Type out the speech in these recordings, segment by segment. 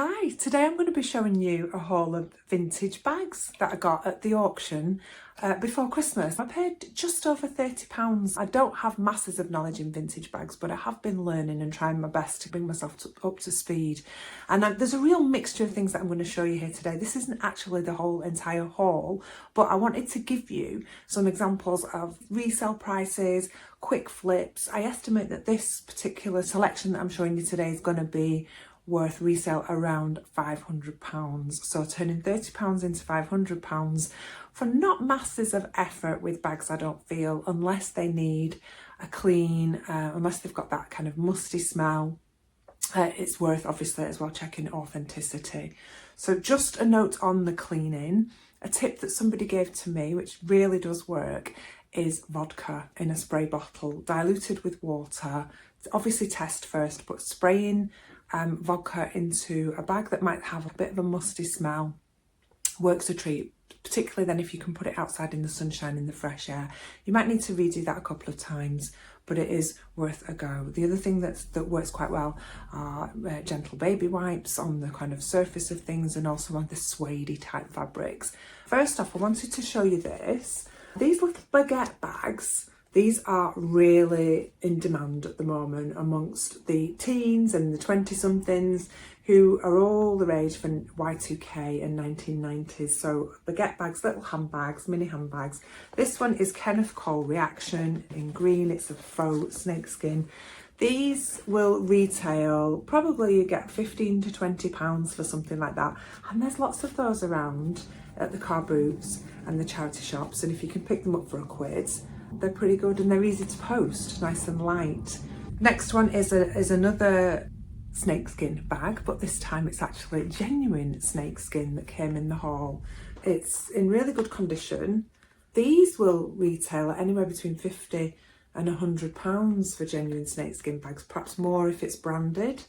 Hi, today I'm going to be showing you a haul of vintage bags that I got at the auction before Christmas. I paid just over £30. I don't have masses of knowledge in vintage bags, but I have been learning and trying my best to bring myself up to speed. And there's a real mixture of things that I'm going to show you here today. This isn't actually the whole entire haul, but I wanted to give you some examples of resale prices, quick flips. I estimate that this particular selection that I'm showing you today is going to be worth resale around £500. So turning £30 into £500 for not masses of effort with bags, I don't feel, unless they need a clean, unless they've got that kind of musty smell. It's worth obviously as well checking authenticity. So just a note on the cleaning. A tip that somebody gave to me, which really does work, is vodka in a spray bottle diluted with water. Obviously test first, but spraying vodka into a bag that might have a bit of a musty smell works a treat, particularly then if you can put it outside in the sunshine in the fresh air. You might need to redo that a couple of times, but it is worth a go. The other thing that works quite well are gentle baby wipes on the kind of surface of things, and also on the suede type fabrics. First off, I wanted to show you this. These little Baguette bags, these are really in demand at the moment amongst the teens and the 20-somethings who are all the rage for Y2K and 1990s. So Baguette bags, little handbags, mini handbags. This one is Kenneth Cole Reaction in green. It's a faux snakeskin. These will retail, probably you get £15 to £20 for something like that. And there's lots of those around at the car boots and the charity shops. And if you can pick them up for £1, they're pretty good and they're easy to post, nice and light. Next one is another snakeskin bag, but this time it's actually genuine snakeskin that came in the haul. It's in really good condition. These will retail at anywhere between £50 and £100 for genuine snakeskin bags, perhaps more if it's branded.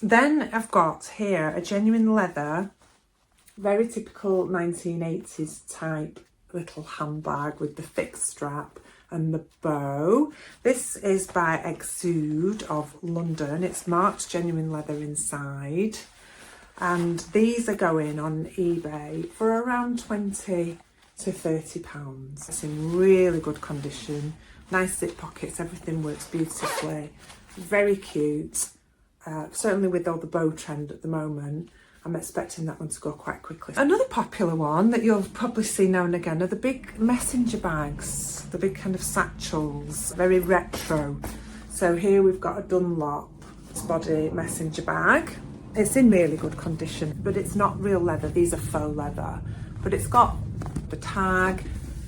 Then I've got here a genuine leather, very typical 1980s type little handbag with the thick strap and the bow. This is by Exude of London. It's marked genuine leather inside, and these are going on eBay for around £20 to £30. It's in really good condition, nice zip pockets, everything works beautifully, very cute. Certainly with all the bow trend at the moment, I'm expecting that one to go quite quickly. Another popular one that you'll probably see now and again are the big messenger bags, the big kind of satchels, very retro. So here we've got a Dunlop body messenger bag. It's in really good condition, but it's not real leather, these are faux leather. But it's got the tag,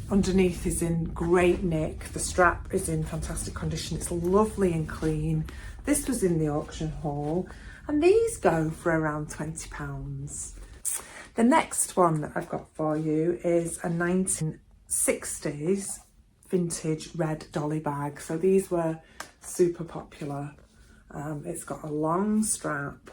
underneath is in great nick, the strap is in fantastic condition, it's lovely and clean. This was in the auction haul. And these go for around £20. The next one that I've got for you is a 1960s vintage red Dolly bag. So these were super popular. It's got a long strap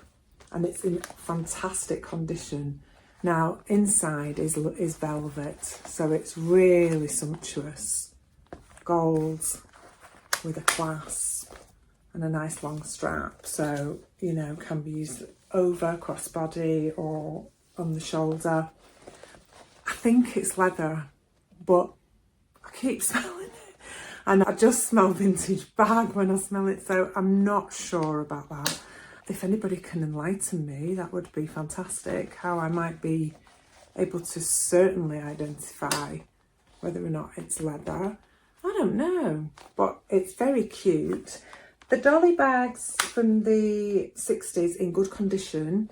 and it's in fantastic condition. Now inside is velvet, so it's really sumptuous. Gold with a clasp and a nice long strap, so you know, can be used over, crossbody, or on the shoulder. I think it's leather, but I keep smelling it, and I just smell vintage bag when I smell it, so I'm not sure about that. If anybody can enlighten me, that would be fantastic, how I might be able to certainly identify whether or not it's leather. I don't know, but it's very cute. The Dolly bags from the 60s in good condition,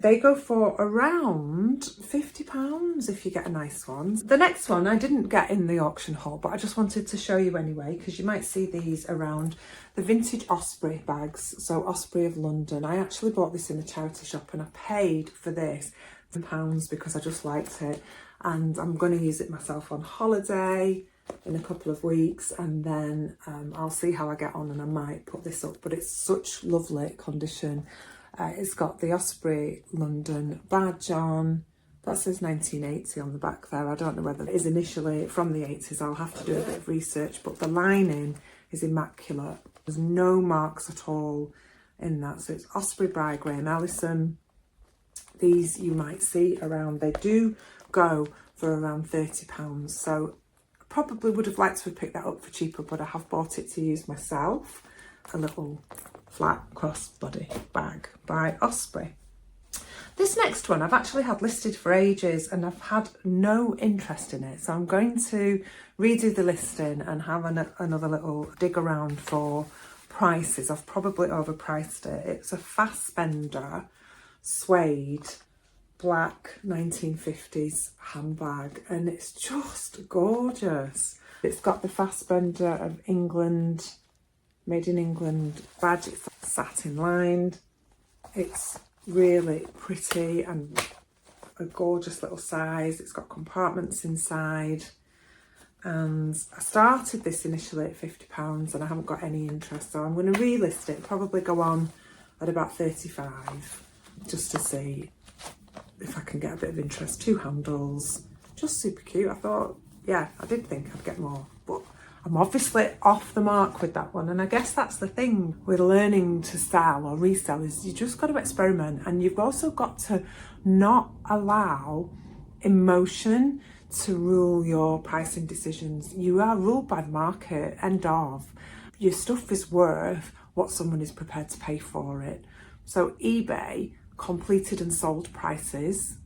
they go for around £50 if you get a nice one. The next one I didn't get in the auction haul, but I just wanted to show you anyway, because you might see these around. The vintage Osprey bags, so Osprey of London. I actually bought this in a charity shop and I paid for this £10 because I just liked it, and I'm going to use it myself on holiday in a couple of weeks, and then I'll see how I get on and I might put this up, but it's such lovely condition. It's got the Osprey London badge on. That says 1980 on the back there. I don't know whether it is initially from the 80s. I'll have to do a bit of research, but the lining is immaculate. There's no marks at all in that. So it's Osprey by Graham Allison. These you might see around, they do go for around £30. So I probably would have liked to have picked that up for cheaper, but I have bought it to use myself. A little flat crossbody bag by Osprey. This next one I've actually had listed for ages and I've had no interest in it. So I'm going to redo the listing and have another little dig around for prices. I've probably overpriced it. It's a Fassbender suede black 1950s handbag and it's just gorgeous. It's got the Fassbender of England, made in England badge. It's satin lined. It's really pretty and a gorgeous little size. It's got compartments inside, and I started this initially at £50 and I haven't got any interest, so I'm going to relist it, probably go on at about 35 just to see if I can get a bit of interest. 2 handles, just super cute. I thought, yeah, I did think I'd get more, but I'm obviously off the mark with that one. And I guess that's the thing with learning to sell or resell, is you just got to experiment, and you've also got to not allow emotion to rule your pricing decisions. You are ruled by the market, end of. Your stuff is worth what someone is prepared to pay for it. So eBay completed and sold prices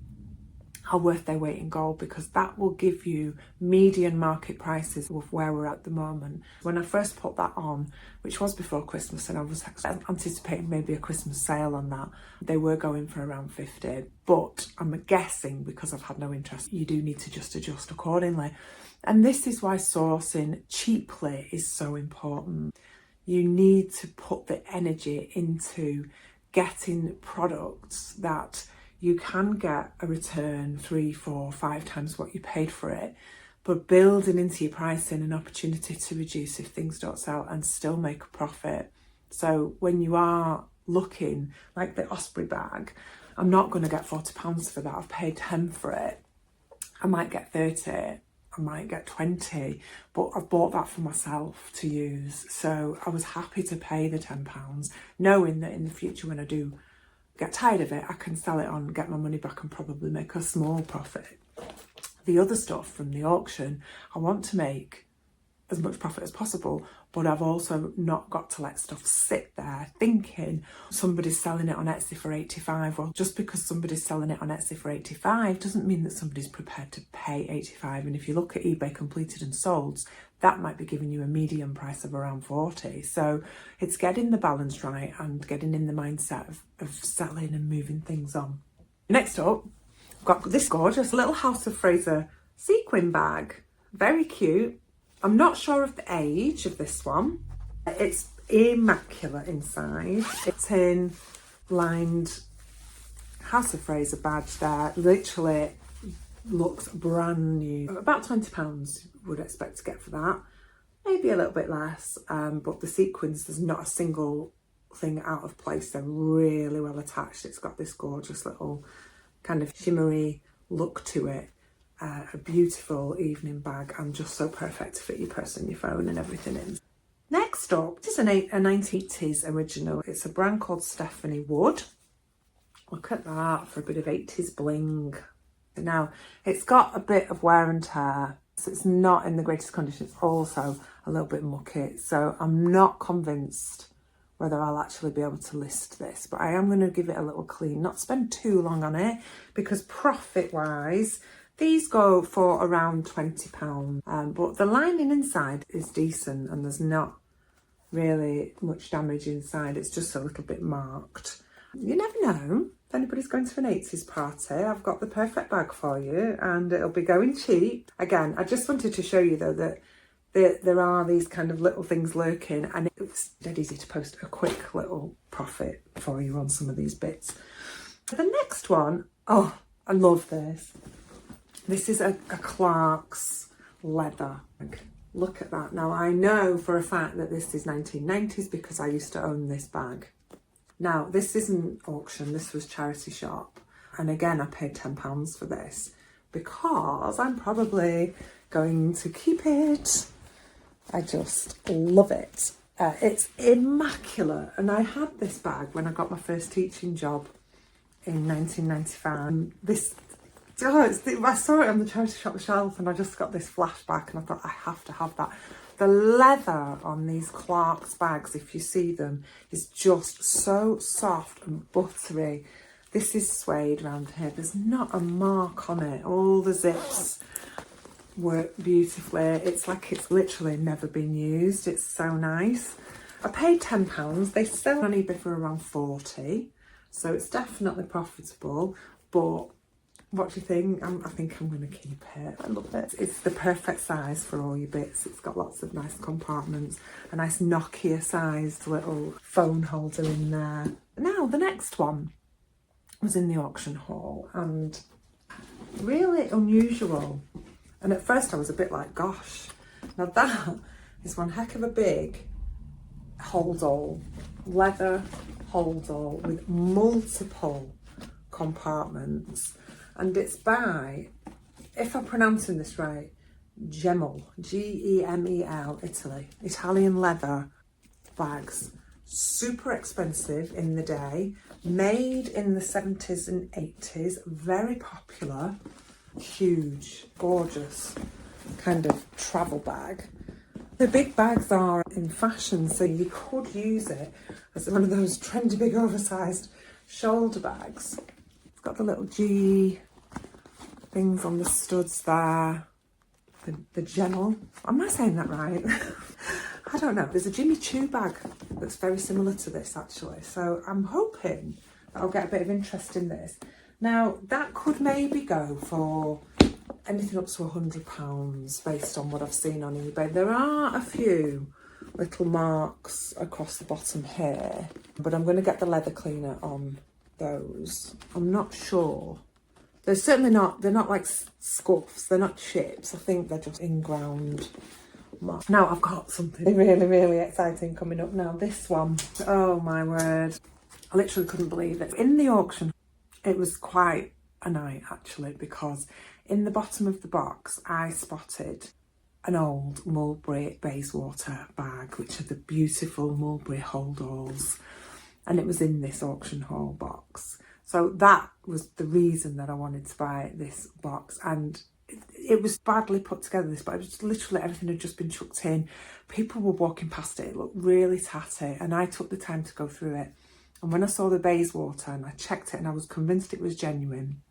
are worth their weight in gold, because that will give you median market prices of where we're at the moment. When I first put that on, which was before Christmas, and I was anticipating maybe a Christmas sale on that, they were going for around 50, but I'm guessing because I've had no interest, you do need to just adjust accordingly. And this is why sourcing cheaply is so important. You need to put the energy into getting products that you can get a return 3, 4, 5 times what you paid for it, but building into your pricing an opportunity to reduce if things don't sell and still make a profit. So when you are looking, like the Osprey bag, I'm not going to get £40 for that. I've paid 10 for it. I might get 30, I might get 20, but I've bought that for myself to use. So I was happy to pay the £10, knowing that in the future when I do get tired of it, I can sell it on, get my money back and probably make a small profit. The other stuff from the auction, I want to make as much profit as possible, but I've also not got to let stuff sit there thinking somebody's selling it on Etsy for 85. Well, just because somebody's selling it on Etsy for 85 doesn't mean that somebody's prepared to pay 85. And if you look at eBay completed and solds, that might be giving you a median price of around 40. So it's getting the balance right and getting in the mindset of selling and moving things on. Next up, I've got this gorgeous little House of Fraser sequin bag. Very cute. I'm not sure of the age of this one. It's immaculate inside. It's in lined House of Fraser badge there. Literally looks brand new. About £20 would expect to get for that. Maybe a little bit less, but the sequins, there's not a single thing out of place. They're really well attached. It's got this gorgeous little kind of shimmery look to it. A beautiful evening bag and just so perfect to fit your purse and your phone and everything in. Next up, this is a 1980s original. It's a brand called Stephanie Wood. Look at that for a bit of 80s bling. Now, it's got a bit of wear and tear, so it's not in the greatest condition. It's also a little bit mucky, so I'm not convinced whether I'll actually be able to list this, but I am going to give it a little clean, not spend too long on it, because profit-wise, these go for around £20, but the lining inside is decent and there's not really much damage inside. It's just a little bit marked. You never know if anybody's going to an 80s party. I've got the perfect bag for you and it'll be going cheap. Again, I just wanted to show you though that there are these kind of little things lurking, and it's dead easy to post a quick little profit for you on some of these bits. The next one, oh, I love this. This is a Clark's leather bag. Look at that. Now, I know for a fact that this is 1990s because I used to own this bag. Now, this isn't auction, this was charity shop. And again, I paid £10 for this because I'm probably going to keep it. I just love it. It's immaculate. And I had this bag when I got my first teaching job in 1995. I saw it on the charity shop shelf and I just got this flashback and I thought I have to have that. The leather on these Clark's bags, if you see them, is just so soft and buttery. This is suede around here. There's not a mark on it. All the zips work beautifully. It's like it's literally never been used. It's so nice. I paid £10. They sell on eBay for around 40, so it's definitely profitable. But what do you think? I think I'm going to keep it. I love it. It's the perfect size for all your bits. It's got lots of nice compartments, a nice Nokia-sized little phone holder in there. Now, the next one was in the auction haul and really unusual. And at first I was a bit like, gosh, now that is one heck of a big Holdall, leather Holdall with multiple compartments. And it's by, if I'm pronouncing this right, Gemel, Gemel, Italy. Italian leather bags. Super expensive in the day. Made in the 70s and 80s. Very popular. Huge, gorgeous kind of travel bag. The big bags are in fashion, so you could use it as one of those trendy big oversized shoulder bags. It's got the little G things on the studs there. The Gemel. Am I saying that right? I don't know. There's a Jimmy Choo bag that's very similar to this actually. So I'm hoping that I'll get a bit of interest in this. Now that could maybe go for anything up to £100 based on what I've seen on eBay. There are a few little marks across the bottom here, but I'm going to get the leather cleaner on those. I'm not sure. They're certainly not, they're not like scuffs, they're not chips. I think they're just in-ground marks. Now I've got something really, really exciting coming up now. This one, oh my word. I literally couldn't believe it. In the auction, it was quite a night actually, because in the bottom of the box, I spotted an old Mulberry Bayswater bag, which are the beautiful Mulberry Holdalls. And it was in this auction haul box. So that was the reason that I wanted to buy this box. And it was badly put together, this, but it was literally everything had just been chucked in. People were walking past it. It looked really tatty. And I took the time to go through it. And when I saw the Bayswater and I checked it and I was convinced it was genuine,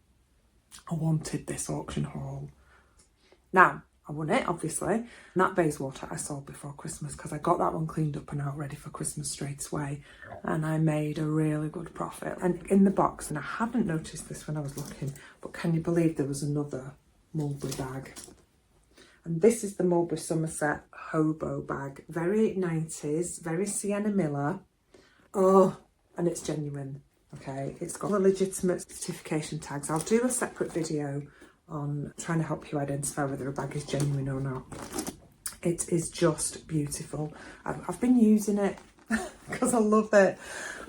I wanted this auction haul. Now, I won it, obviously. And that Bayswater I sold before Christmas because I got that one cleaned up and out ready for Christmas straight away. And I made a really good profit. And in the box, and I hadn't noticed this when I was looking, but can you believe there was another Mulberry bag? And this is the Mulberry Somerset Hobo bag. Very 90s, very Sienna Miller. Oh, and it's genuine. Okay, it's got the legitimate certification tags. I'll do a separate video on trying to help you identify whether a bag is genuine or not. It is just beautiful. I've been using it because I love it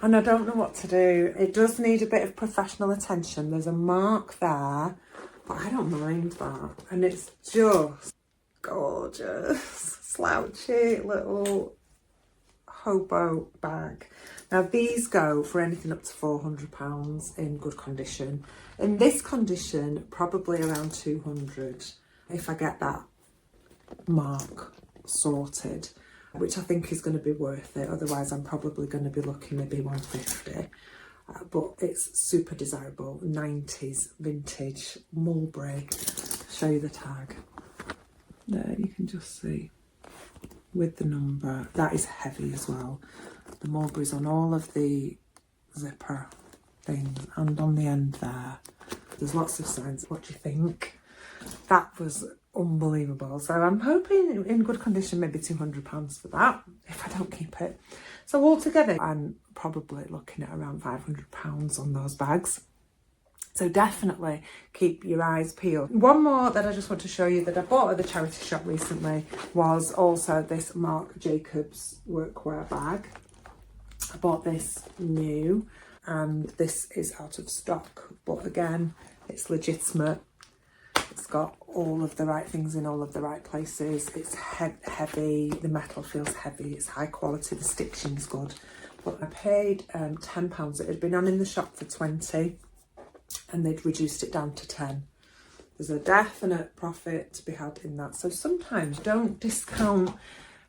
and I don't know what to do. It does need a bit of professional attention. There's a mark there, but I don't mind that. And it's just gorgeous, slouchy little hobo bag. Now these go for anything up to £400 in good condition. In this condition, probably around 200 if I get that mark sorted, which I think is going to be worth it. Otherwise, I'm probably going to be looking maybe 150. But it's super desirable, 90s vintage Mulberry. Show you the tag. There, you can just see with the number. That is heavy as well. The Mulberry's on all of the zipper things and on the end there. There's lots of signs. What do you think? That was unbelievable. So I'm hoping in good condition, maybe £200 for that if I don't keep it. So altogether, I'm probably looking at around £500 on those bags. So definitely keep your eyes peeled. One more that I just want to show you that I bought at the charity shop recently was also this Marc Jacobs workwear bag. I bought this new and this is out of stock, but again, it's legitimate. It's got all of the right things in all of the right places. It's heavy, the metal feels heavy, it's high quality, the stitching's good. But I paid £10. It had been on in the shop for 20. and they'd reduced it down to 10. There's a definite profit to be had in that. So sometimes don't discount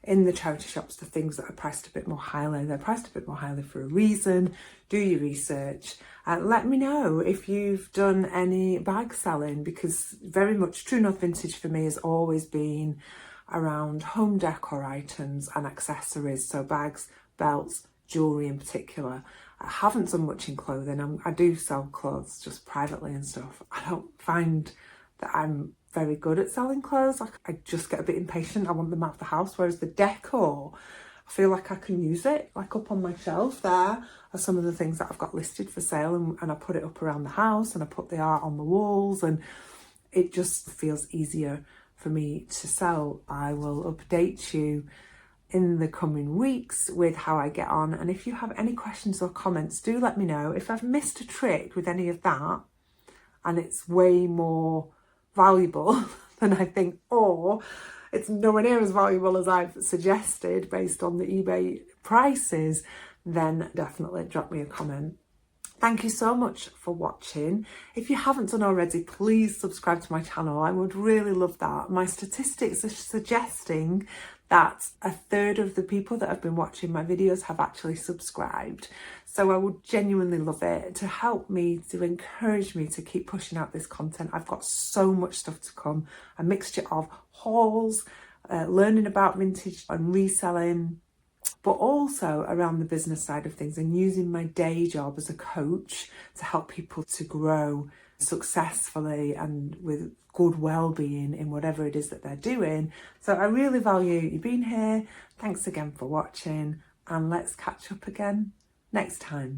in the charity shops the things that are priced a bit more highly. They're priced a bit more highly for a reason. Do your research. Let me know if you've done any bag selling, because very much True North Vintage for me has always been around home decor items and accessories. So bags, belts, jewellery in particular. I haven't done much in clothing. I do sell clothes just privately and stuff. I don't find that I'm very good at selling clothes. I just get a bit impatient. I want them out of the house. Whereas the decor, I feel like I can use it. Like up on my shelf there are some of the things that I've got listed for sale, and I put it up around the house and I put the art on the walls, and it just feels easier for me to sell. I will update you in the coming weeks with how I get on. And if you have any questions or comments, do let me know. If I've missed a trick with any of that and it's way more valuable than I think, or it's nowhere near as valuable as I've suggested based on the eBay prices, then definitely drop me a comment. Thank you so much for watching. If you haven't done already, please subscribe to my channel. I would really love that. My statistics are suggesting that a third of the people that have been watching my videos have actually subscribed. So I would genuinely love it to help me, to encourage me to keep pushing out this content. I've got so much stuff to come, a mixture of hauls, learning about vintage and reselling, but also around the business side of things and using my day job as a coach to help people to grow successfully and with good well-being in whatever it is that they're doing. So I really value you being here. Thanks again for watching, and let's catch up again next time.